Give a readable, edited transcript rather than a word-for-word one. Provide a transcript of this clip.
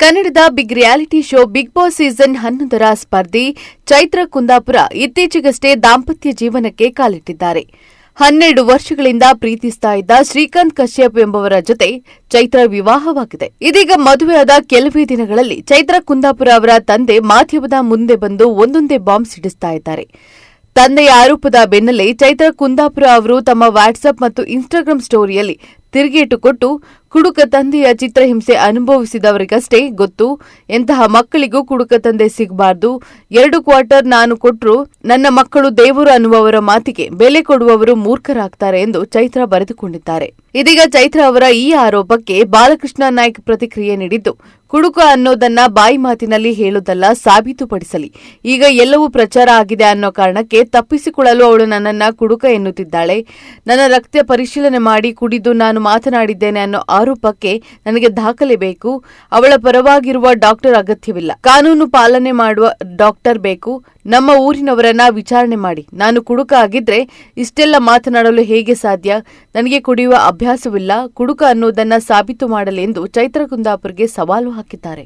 ಕನ್ನಡದ big reality show Big Boss season 11ರ ಸ್ಪರ್ಧಿ ಚೈತ್ರ ಕುಂದಾಪುರ ಇತ್ತೀಚೆಗಷ್ಟೇ ದಾಂಪತ್ಯ ಜೀವನಕ್ಕೆ ಕಾಲಿಟ್ಟಿದ್ದಾರೆ. 12 ವರ್ಷಗಳಿಂದ ಪ್ರೀತಿಸ್ತಾ ಇದ್ದ ಶ್ರೀಕಾಂತ್ ಕಶ್ಯಪ್ ಎಂಬುವರ ಜೊತೆ ಚೈತ್ರ ವಿವಾಹವಾಗಿದೆ. ಇದೀಗ ಮದುವೆಯಾದ ಕೆಲವೇ ದಿನಗಳಲ್ಲಿ ಚೈತ್ರ ಕುಂದಾಪುರ ಅವರ ತಂದೆ ಮಾಧ್ಯಮದ ಮುಂದೆ ಬಂದು ಒಂದೊಂದೇ ಬಾಂಬ್ ಸಿಡಿಸ್ತಾ ಇದ್ದಾರೆ. ತಂದೆಯ ಆರೋಪದ ಬೆನ್ನಲ್ಲೇ ಚೈತ್ರ ಕುಂದಾಪುರ ಅವರು ತಮ್ಮ ವಾಟ್ಸ್ಆಪ್ ಮತ್ತು ಇನ್ಸ್ಟಾಗ್ರಾಂ ಸ್ಟೋರಿಯಲ್ಲಿ ತಿರುಗೇಟು ಕೊಟ್ಟು, ಕುಡುಕ ತಂದೆಯ ಚಿತ್ರಹಿಂಸೆ ಅನುಭವಿಸಿದವರಿಗಷ್ಟೇ ಗೊತ್ತು, ಎಂತಹ ಮಕ್ಕಳಿಗೂ ಕುಡುಕ ತಂದೆ ಸಿಗಬಾರ್ದು, 2 ಕ್ವಾರ್ಟರ್ ನಾನು ಕೊಟ್ರು ನನ್ನ ಮಕ್ಕಳು ದೇವರು ಅನ್ನುವವರ ಮಾತಿಗೆ ಬೆಲೆ ಕೊಡುವವರು ಮೂರ್ಖರಾಗ್ತಾರೆ ಎಂದು ಚೈತ್ರ ಬರೆದುಕೊಂಡಿದ್ದಾರೆ. ಇದೀಗ ಚೈತ್ರ ಅವರ ಈ ಆರೋಪಕ್ಕೆ ಬಾಲಕೃಷ್ಣ ನಾಯ್ಕ್ ಪ್ರತಿಕ್ರಿಯೆ ನೀಡಿದ್ದು, ಕುಡುಕ ಅನ್ನೋದನ್ನ ಬಾಯಿ ಮಾತಿನಲ್ಲಿ ಹೇಳುವುದಲ್ಲ, ಸಾಬೀತುಪಡಿಸಲಿ. ಈಗ ಎಲ್ಲವೂ ಪ್ರಚಾರ ಆಗಿದೆ ಅನ್ನೋ ಕಾರಣಕ್ಕೆ ತಪ್ಪಿಸಿಕೊಳ್ಳಲು ಅವಳು ನನ್ನನ್ನ ಕುಡುಕ ಎನ್ನುತ್ತಿದ್ದಾಳೆ. ನನ್ನ ರಕ್ತ ಪರಿಶೀಲನೆ ಮಾಡಿ ಕುಡಿದು ನಾನು ಮಾತನಾಡಿದ್ದೇನೆ ಅನ್ನೋ ಆರೋಪಕ್ಕೆ ನನಗೆ ದಾಖಲೆ ಬೇಕು. ಅವಳ ಪರವಾಗಿರುವ ಡಾಕ್ಟರ್ ಅಗತ್ಯವಿಲ್ಲ, ಕಾನೂನು ಪಾಲನೆ ಮಾಡುವ ಡಾಕ್ಟರ್ ಬೇಕು. ನಮ್ಮ ಊರಿನವರನ್ನ ವಿಚಾರಣೆ ಮಾಡಿ. ನಾನು ಕುಡುಕ ಆಗಿದ್ರೆ ಇಷ್ಟೆಲ್ಲ ಮಾತನಾಡಲು ಹೇಗೆ ಸಾಧ್ಯ? ನನಗೆ ಕುಡಿಯುವ ಅಭ್ಯಾಸವಿಲ್ಲ. ಕುಡುಕ ಅನ್ನೋದನ್ನ ಸಾಬೀತು ಮಾಡಲೆಂದು ಚೈತ್ರ ಕುಂದಾಪುರ್ಗೆ ಸವಾಲು ಹಾಕಿದ್ದಾರೆ.